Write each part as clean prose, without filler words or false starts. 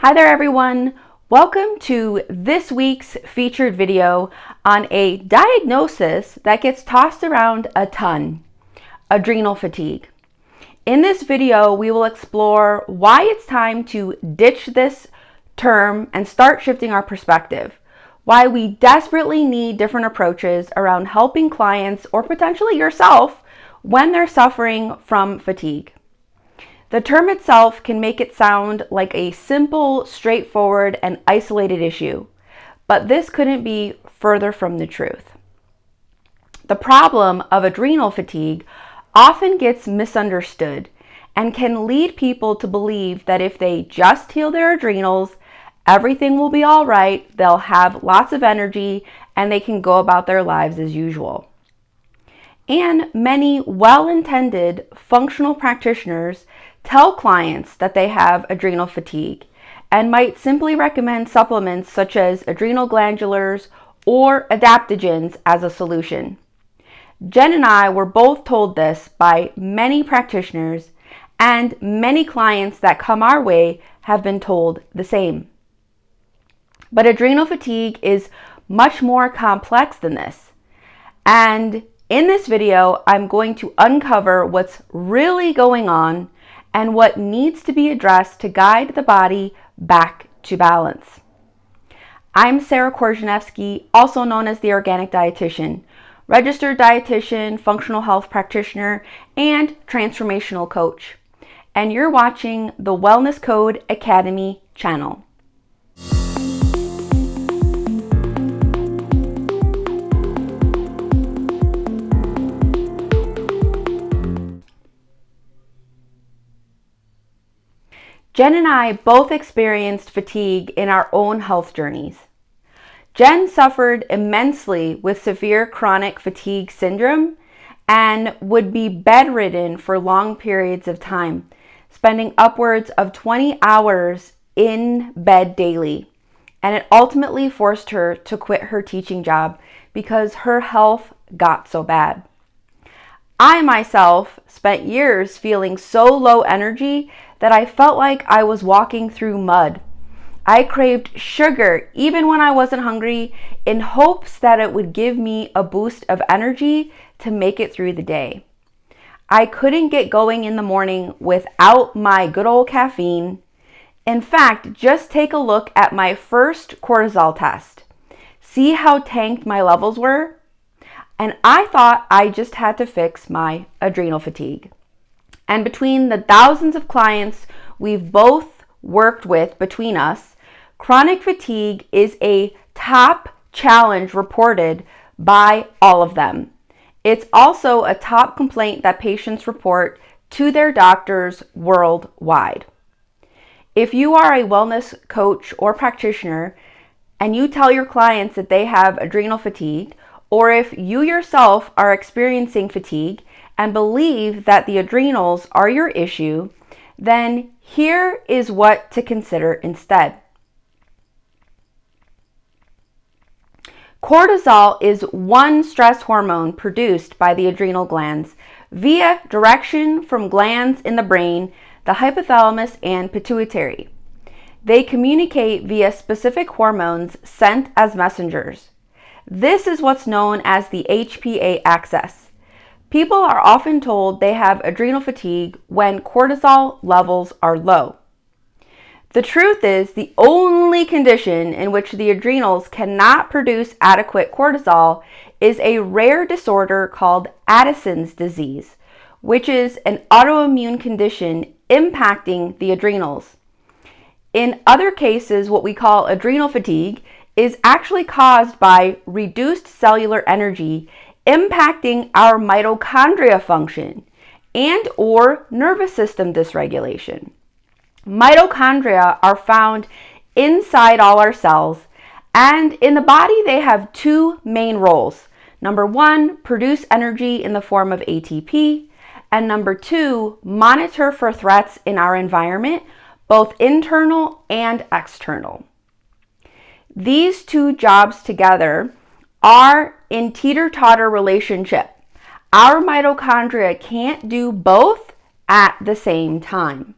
Hi there everyone, welcome to this week's featured video on a diagnosis that gets tossed around a ton, adrenal fatigue. In this video, we will explore why it's time to ditch this term and start shifting our perspective, why we desperately need different approaches around helping clients or potentially yourself when they're suffering from fatigue. The term itself can make it sound like a simple, straightforward, and isolated issue, but this couldn't be further from the truth. The problem of adrenal fatigue often gets misunderstood and can lead people to believe that if they just heal their adrenals, everything will be all right, they'll have lots of energy, and they can go about their lives as usual. And many well-intended functional practitioners tell clients that they have adrenal fatigue and might simply recommend supplements such as adrenal glandulars or adaptogens as a solution. Jen and I were both told this by many practitioners, and many clients that come our way have been told the same. But adrenal fatigue is much more complex than this. And in this video, I'm going to uncover what's really going on and what needs to be addressed to guide the body back to balance. I'm Sara, also known as the Organic Dietitian, registered dietitian, functional health practitioner, and transformational coach. And you're watching the Wellness Code Academy channel. Jen and I both experienced fatigue in our own health journeys. Jen suffered immensely with severe chronic fatigue syndrome and would be bedridden for long periods of time, spending upwards of 20 hours in bed daily. And it ultimately forced her to quit her teaching job because her health got so bad. I myself spent years feeling so low energy that I felt like I was walking through mud. I craved sugar even when I wasn't hungry in hopes that it would give me a boost of energy to make it through the day. I couldn't get going in the morning without my good old caffeine. In fact, just take a look at my first cortisol test. See how tanked my levels were? And I thought I just had to fix my adrenal fatigue. And between the thousands of clients we've both worked with between us, chronic fatigue is a top challenge reported by all of them. It's also a top complaint that patients report to their doctors worldwide. If you are a wellness coach or practitioner and you tell your clients that they have adrenal fatigue, or if you yourself are experiencing fatigue and believe that the adrenals are your issue, then here is what to consider instead. Cortisol is one stress hormone produced by the adrenal glands via direction from glands in the brain, the hypothalamus and pituitary. They communicate via specific hormones sent as messengers. This is what's known as the HPA axis. People are often told they have adrenal fatigue when cortisol levels are low. The truth is, the only condition in which the adrenals cannot produce adequate cortisol is a rare disorder called Addison's disease, which is an autoimmune condition impacting the adrenals. In other cases, what we call adrenal fatigue is actually caused by reduced cellular energy impacting our mitochondria function and or nervous system dysregulation. Mitochondria are found inside all our cells, and in the body they have two main roles. Number one, produce energy in the form of ATP, and number two, monitor for threats in our environment, both internal and external. These two jobs together are in teeter-totter relationship. Our mitochondria can't do both at the same time.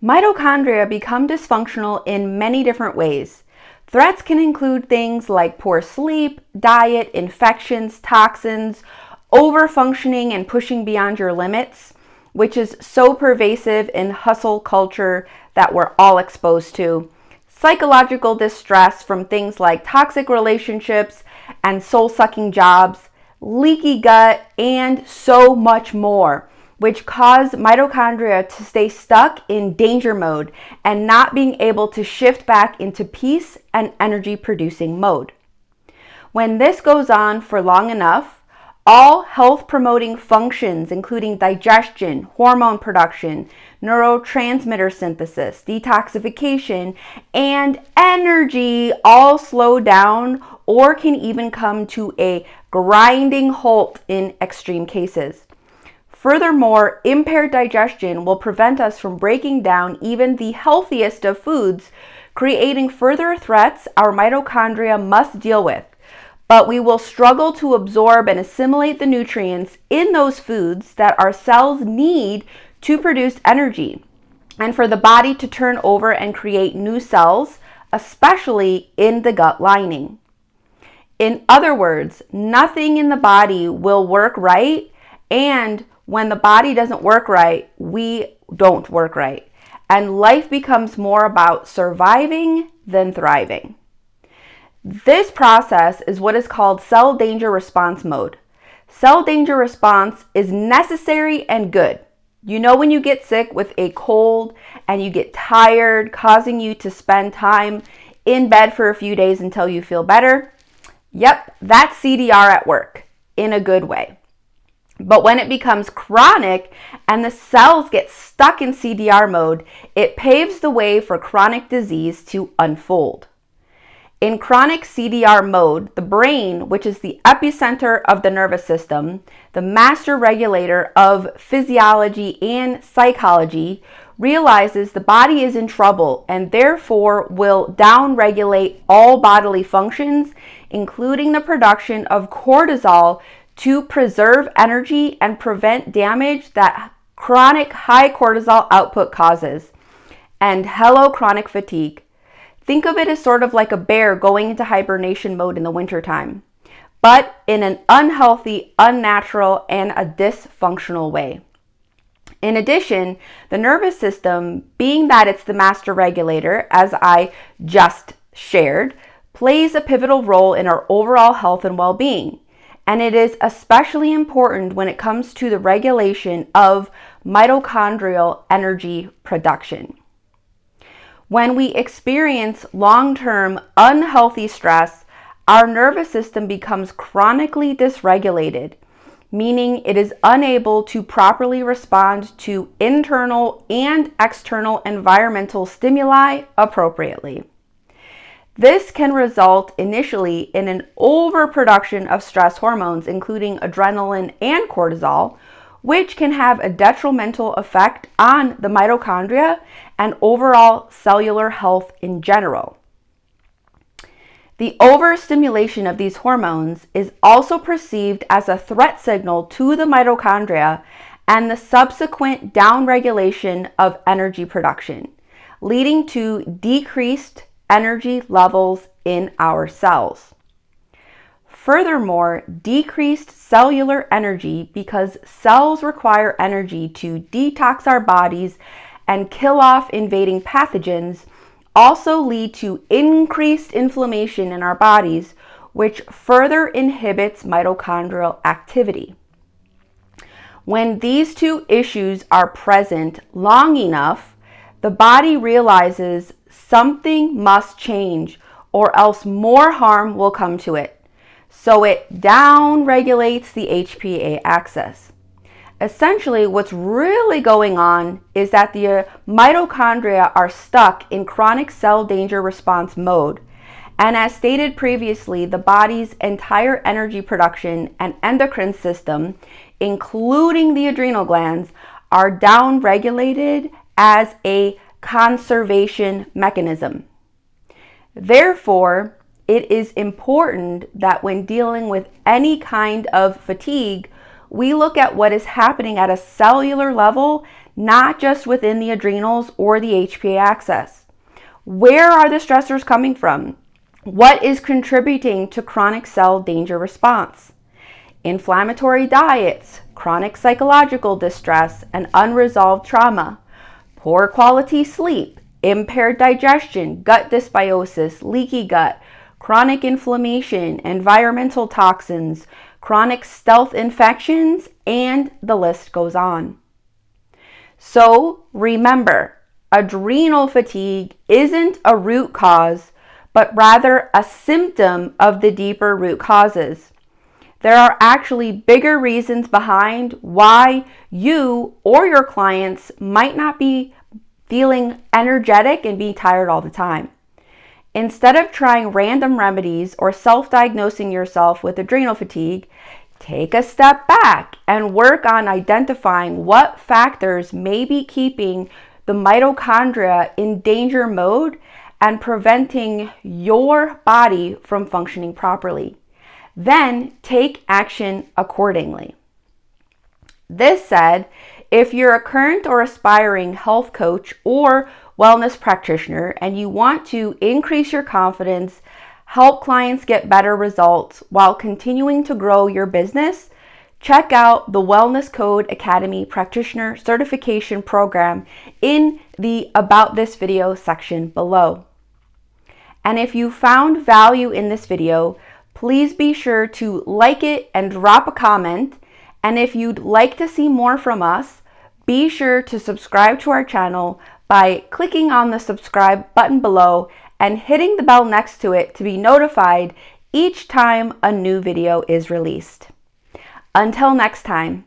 Mitochondria become dysfunctional in many different ways. Threats can include things like poor sleep, diet, infections, toxins, overfunctioning and pushing beyond your limits, which is so pervasive in hustle culture that we're all exposed to. Psychological distress from things like toxic relationships and soul-sucking jobs, leaky gut, and so much more, which cause mitochondria to stay stuck in danger mode and not being able to shift back into peace and energy producing mode. When this goes on for long enough, all health promoting functions, including digestion, hormone production, neurotransmitter synthesis, detoxification, and energy all slow down or can even come to a grinding halt in extreme cases. Furthermore, impaired digestion will prevent us from breaking down even the healthiest of foods, creating further threats our mitochondria must deal with. But we will struggle to absorb and assimilate the nutrients in those foods that our cells need to produce energy and for the body to turn over and create new cells, especially in the gut lining. In other words, nothing in the body will work right, and when the body doesn't work right, we don't work right, and life becomes more about surviving than thriving. This process is what is called cell danger response mode. Cell danger response is necessary and good. You know when you get sick with a cold and you get tired, causing you to spend time in bed for a few days until you feel better? Yep, that's CDR at work, in a good way. But when it becomes chronic and the cells get stuck in CDR mode, it paves the way for chronic disease to unfold. In chronic CDR mode, the brain, which is the epicenter of the nervous system, the master regulator of physiology and psychology, realizes the body is in trouble and therefore will downregulate all bodily functions, including the production of cortisol, to preserve energy and prevent damage that chronic high cortisol output causes. And hello, chronic fatigue. Think of it as sort of like a bear going into hibernation mode in the wintertime, but in an unhealthy, unnatural, and a dysfunctional way. In addition, the nervous system, being that it's the master regulator, as I just shared, plays a pivotal role in our overall health and well-being. And it is especially important when it comes to the regulation of mitochondrial energy production. When we experience long-term unhealthy stress, our nervous system becomes chronically dysregulated, meaning it is unable to properly respond to internal and external environmental stimuli appropriately. This can result initially in an overproduction of stress hormones, including adrenaline and cortisol, which can have a detrimental effect on the mitochondria and overall cellular health in general. The overstimulation of these hormones is also perceived as a threat signal to the mitochondria and the subsequent downregulation of energy production, leading to decreased energy levels in our cells. Furthermore, decreased cellular energy, because cells require energy to detox our bodies and kill off invading pathogens, also lead to increased inflammation in our bodies, which further inhibits mitochondrial activity. When these two issues are present long enough, the body realizes something must change or else more harm will come to it. So it down-regulates the HPA axis. Essentially, what's really going on is that the mitochondria are stuck in chronic cell danger response mode. And as stated previously, the body's entire energy production and endocrine system, including the adrenal glands, are down-regulated as a conservation mechanism. Therefore, it is important that when dealing with any kind of fatigue, we look at what is happening at a cellular level, not just within the adrenals or the HPA axis. Where are the stressors coming from? What is contributing to chronic cell danger response? Inflammatory diets, chronic psychological distress, and unresolved trauma, poor quality sleep, impaired digestion, gut dysbiosis, leaky gut, chronic inflammation, environmental toxins, chronic stealth infections, and the list goes on. So remember, adrenal fatigue isn't a root cause, but rather a symptom of the deeper root causes. There are actually bigger reasons behind why you or your clients might not be feeling energetic and be tired all the time. Instead of trying random remedies or self-diagnosing yourself with adrenal fatigue, take a step back and work on identifying what factors may be keeping the mitochondria in danger mode and preventing your body from functioning properly. Then take action accordingly. This said, if you're a current or aspiring health coach or wellness practitioner and you want to increase your confidence, help clients get better results while continuing to grow your business, check out the Wellness Code Academy Practitioner Certification Program in the About This Video section below. And if you found value in this video, please be sure to like it and drop a comment. And if you'd like to see more from us, be sure to subscribe to our channel by clicking on the subscribe button below and hitting the bell next to it to be notified each time a new video is released. Until next time.